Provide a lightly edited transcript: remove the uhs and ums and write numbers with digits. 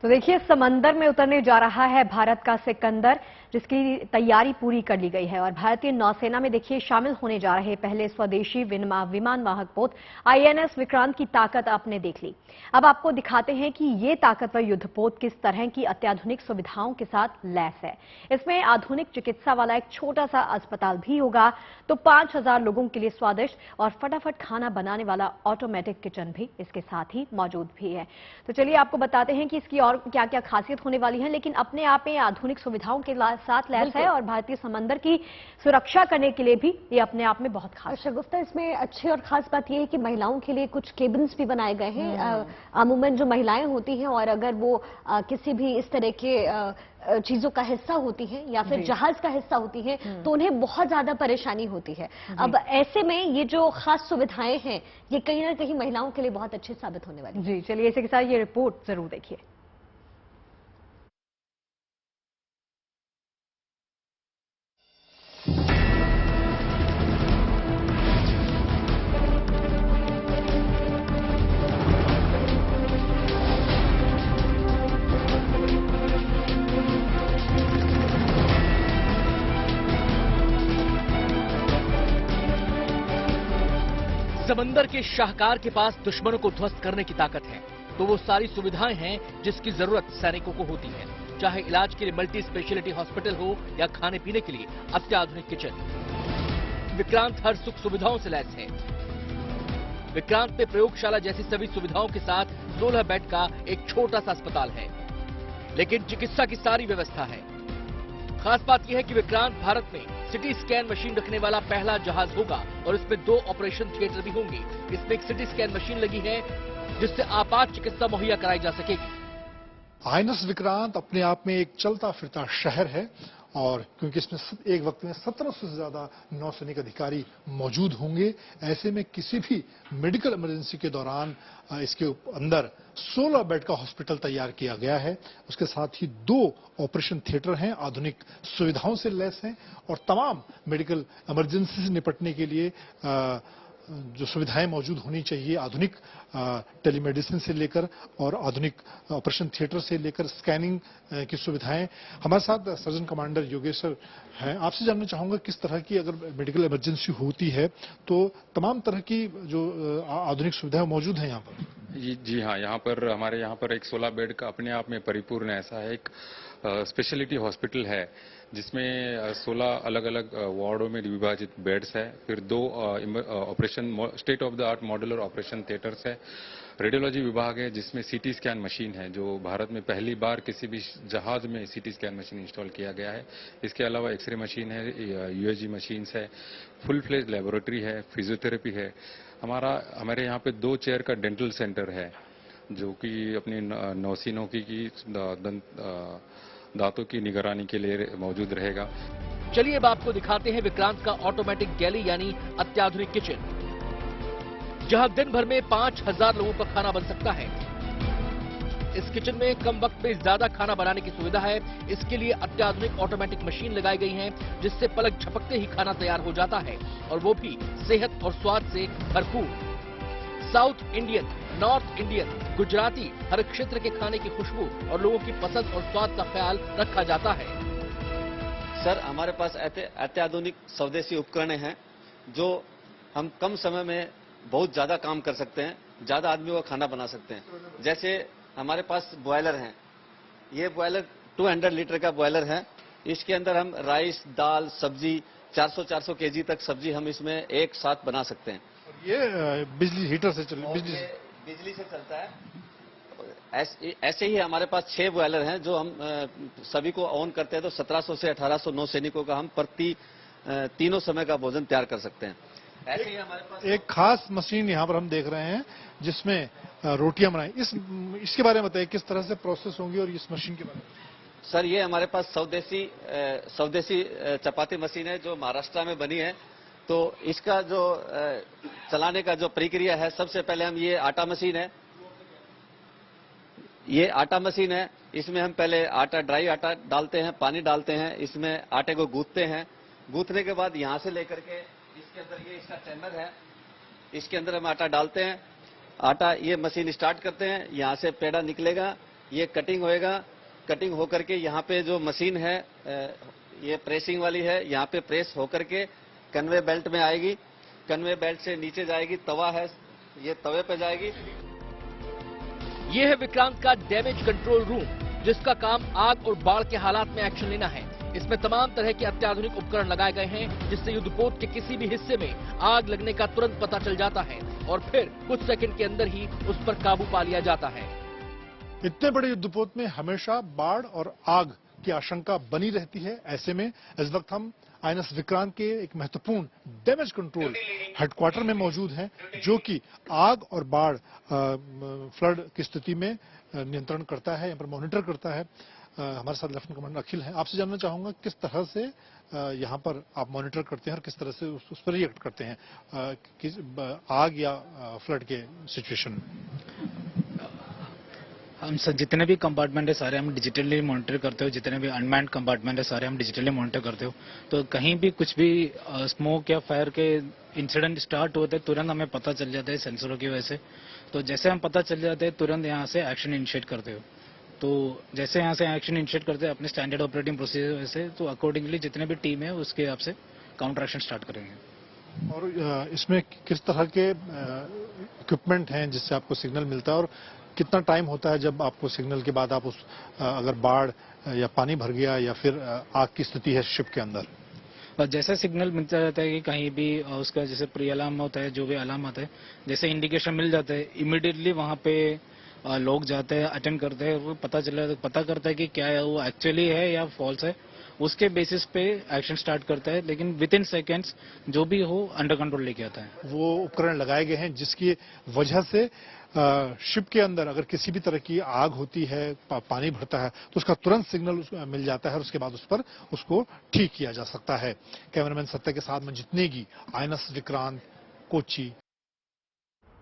तो देखिए, समंदर में उतरने जा रहा है भारत का सिकंदर, जिसकी तैयारी पूरी कर ली गई है। और भारतीय नौसेना में देखिए शामिल होने जा रहे पहले स्वदेशी विमान वाहक पोत आईएनएस विक्रांत की ताकत आपने देख ली। अब आपको दिखाते हैं कि ये ताकतवर युद्धपोत किस तरह की अत्याधुनिक सुविधाओं के साथ लैस है। इसमें आधुनिक चिकित्सा वाला एक छोटा सा अस्पताल भी होगा, तो 5000 लोगों के लिए स्वादिष्ट और फटाफट खाना बनाने वाला ऑटोमेटिक किचन भी इसके साथ ही मौजूद भी है। तो चलिए आपको बताते हैं कि इसकी और क्या क्या खासियत होने वाली है, लेकिन अपने आप में आधुनिक सुविधाओं के साथ लैस है और भारतीय समंदर की सुरक्षा करने के लिए भी ये अपने आप में बहुत खास है। शगुफ्ता, इसमें अच्छी और खास बात यह है कि महिलाओं के लिए कुछ केबिन्स भी बनाए गए हैं। अमूमन जो महिलाएं होती हैं और अगर वो किसी भी इस तरह के चीजों का हिस्सा होती हैं या फिर जहाज का हिस्सा होती हैं, तो उन्हें बहुत ज्यादा परेशानी होती है। अब ऐसे में ये जो खास सुविधाएं हैं, ये कहीं ना कहीं महिलाओं के लिए बहुत अच्छी साबित होने वाली है। जी चलिए, इसी के साथ ये रिपोर्ट जरूर देखिए। समंदर के शाहकार के पास दुश्मनों को ध्वस्त करने की ताकत है, तो वो सारी सुविधाएं हैं जिसकी जरूरत सैनिकों को होती है, चाहे इलाज के लिए मल्टी स्पेशलिटी हॉस्पिटल हो या खाने पीने के लिए अत्याधुनिक किचन। विक्रांत हर सुख सुविधाओं से लैस है। विक्रांत में प्रयोगशाला जैसी सभी सुविधाओं के साथ 16 बेड का एक छोटा सा अस्पताल है, लेकिन चिकित्सा की सारी व्यवस्था है। खास बात यह है कि विक्रांत भारत में सिटी स्कैन मशीन रखने वाला पहला जहाज होगा और इसमें 2 ऑपरेशन थिएटर भी होंगे। इसमें एक सिटी स्कैन मशीन लगी है जिससे आपात चिकित्सा मुहैया कराई जा सकेगी। आईएनएस विक्रांत अपने आप में एक चलता फिरता शहर है, और क्योंकि इसमें एक वक्त में 1700 से ज्यादा नौसैनिक अधिकारी मौजूद होंगे, ऐसे में किसी भी मेडिकल इमरजेंसी के दौरान इसके अंदर 16 बेड का हॉस्पिटल तैयार किया गया है। उसके साथ ही 2 ऑपरेशन थिएटर हैं, आधुनिक सुविधाओं से लैस हैं, और तमाम मेडिकल इमरजेंसी से निपटने के लिए जो सुविधाएं मौजूद होनी चाहिए, आधुनिक टेलीमेडिसिन से लेकर और आधुनिक ऑपरेशन थिएटर से लेकर स्कैनिंग की सुविधाएं। हमारे साथ सर्जन कमांडर योगेश सर हैं। आपसे जानना चाहूंगा, किस तरह की अगर मेडिकल इमरजेंसी होती है तो तमाम तरह की जो आधुनिक सुविधाएं मौजूद हैं यहाँ पर? जी हाँ, यहाँ पर हमारे यहाँ पर एक 16 बेड का अपने आप में परिपूर्ण ऐसा है एक स्पेशलिटी हॉस्पिटल है, जिसमें 16 अलग अलग वार्डों में विभाजित बेड्स है, फिर 2 operation state of the art modular operation theatres है, रेडियोलॉजी विभाग है जिसमें सीटी स्कैन मशीन है, जो भारत में पहली बार किसी भी जहाज में सीटी स्कैन मशीन इंस्टॉल किया गया है। इसके अलावा एक्सरे मशीन है, यूएसजी मशीन्स है, फुल फ्लेज लेबोरेटरी है, फिजियोथेरेपी है। हमारे यहाँ पे 2 चेयर का डेंटल सेंटर है, जो कि अपनी नौसिनों की दांतों की निगरानी के लिए मौजूद रहेगा। चलिए अब आपको दिखाते हैं विक्रांत का ऑटोमेटिक गैली यानी अत्याधुनिक किचन, जहां दिन भर में 5000 लोगों का खाना बन सकता है। इस किचन में कम वक्त में ज्यादा खाना बनाने की सुविधा है। इसके लिए अत्याधुनिक ऑटोमेटिक मशीन लगाई गई है, जिससे पलक झपकते ही खाना तैयार हो जाता है, और वो भी सेहत और स्वाद से भरपूर। South Indian, north Indian, Gujarati, हर क्षेत्र के खाने की खुशबू और लोगों की पसंद और स्वाद का ख्याल रखा जाता है। सर, हमारे पास अत्याधुनिक स्वदेशी उपकरण हैं, जो हम कम समय में बहुत ज्यादा काम कर सकते हैं, ज्यादा आदमियों का खाना बना सकते हैं। जैसे हमारे पास बॉयलर हैं, ये बॉयलर 200 लीटर का बॉयलर है। इसके अंदर हम राइस, दाल, सब्जी 400 केजी तक सब्जी हम इसमें एक साथ बना सकते हैं। ये बिजली हीटर से बिजली से चलता है। ऐसे ही हमारे पास 6 बॉयलर हैं, जो हम सभी को ऑन करते हैं तो 1700 से 1800 नौसैनिकों का हम प्रति तीनों समय का भोजन तैयार कर सकते हैं। ऐसे ही हमारे पास एक खास मशीन यहाँ पर हम देख रहे हैं जिसमें रोटियां बनाई। इसके बारे में बताइए, किस तरह से प्रोसेस होंगी और इस मशीन के बारे में? सर, ये हमारे पास स्वदेशी चपाती मशीन है, जो महाराष्ट्र में बनी है। तो इसका जो चलाने का जो प्रक्रिया है, सबसे पहले हम ये आटा मशीन है, ये आटा मशीन है। इसमें हम पहले ड्राई आटा डालते हैं, पानी डालते हैं, इसमें आटे को गूंथते हैं। गूंथने के बाद यहाँ से लेकर के इसके अंदर ये इसका टेमर है, इसके अंदर हम आटा डालते हैं। आटा ये मशीन स्टार्ट करते हैं, यहाँ से पेड़ा निकलेगा, ये कटिंग होएगा। कटिंग होकर के यहाँ पे जो मशीन है ये प्रेसिंग वाली है, यहाँ पे प्रेस होकर के कन्वे बेल्ट में आएगी। कन्वे बेल्ट से नीचे जाएगी, तवा है, ये तवे पे जाएगी। ये है विक्रांत का डैमेज कंट्रोल रूम, जिसका काम आग और बाढ़ के हालात में एक्शन लेना है। इसमें तमाम तरह के अत्याधुनिक उपकरण लगाए गए हैं, जिससे युद्धपोत के किसी भी हिस्से में आग लगने का तुरंत पता चल जाता है और फिर कुछ सेकंड के अंदर ही उस पर काबू पा लिया जाता है। इतने बड़े युद्धपोत में हमेशा बाढ़ और आग की आशंका बनी रहती है। ऐसे में इस वक्त हम आईएनएस विक्रांत के एक महत्वपूर्ण डैमेज कंट्रोल हेडक्वार्टर में मौजूद हैं, जो कि आग और बाढ़ फ्लड की स्थिति में नियंत्रण करता है, यहाँ पर मॉनिटर करता है। हमारे साथ लेफ्टिनेंट कमांडर अखिल हैं। आपसे जानना चाहूंगा किस तरह से यहाँ पर आप मॉनिटर करते हैं और किस तरह से उस पर रिएक्ट करते हैं आग या फ्लड के सिचुएशन में। हम जितने भी कंपार्टमेंट है सारे हम डिजिटली मॉनिटर करते हो, जितने भी अनमैन्ड कंपार्टमेंट है सारे हम डिजिटली मॉनिटर करते हो। तो कहीं भी कुछ भी स्मोक या फायर के इंसिडेंट स्टार्ट होते हैं तुरंत हमें पता चल जाता है सेंसरों की वजह से। तो जैसे हम पता चल जाते हैं तुरंत यहाँ से एक्शन इनिशिएट करते हो। तो जैसे यहाँ से एक्शन इनिशिएट करते हैं अपने स्टैंडर्ड ऑपरेटिंग प्रोसीजर से, तो अकॉर्डिंगली जितने भी टीम है उसके हिसाब से काउंटर एक्शन स्टार्ट करेंगे। और इसमें किस तरह के इक्विपमेंट हैं जिससे आपको सिग्नल मिलता है और कितना टाइम होता है जब आपको सिग्नल के बाद आप उस अगर बाढ़ या पानी भर गया या फिर आग की स्थिति है शिप के अंदर? और जैसे सिग्नल मिलता रहता है कि कहीं भी उसका जैसे प्री अलार्म होता है, जो भी अलार्म आता है, जैसे इंडिकेशन मिल जाता है इमीडिएटली वहाँ पे लोग जाते हैं, अटेंड करते हैं, वो पता करता है कि क्या है वो एक्चुअली है या फॉल्स है। उसके बेसिस पे एक्शन स्टार्ट करता है, लेकिन विद इन सेकेंड्स जो भी हो अंडर कंट्रोल लेके आता है। वो उपकरण लगाए गए हैं जिसकी वजह से शिप के अंदर अगर किसी भी तरह की आग होती है, पानी भरता है, तो उसका तुरंत सिग्नल मिल जाता है और उसके बाद उस पर उसको ठीक किया जा सकता है। कैमरामैन सत्य के साथ में जितने की आईएनएस विक्रांत, कोच्चि।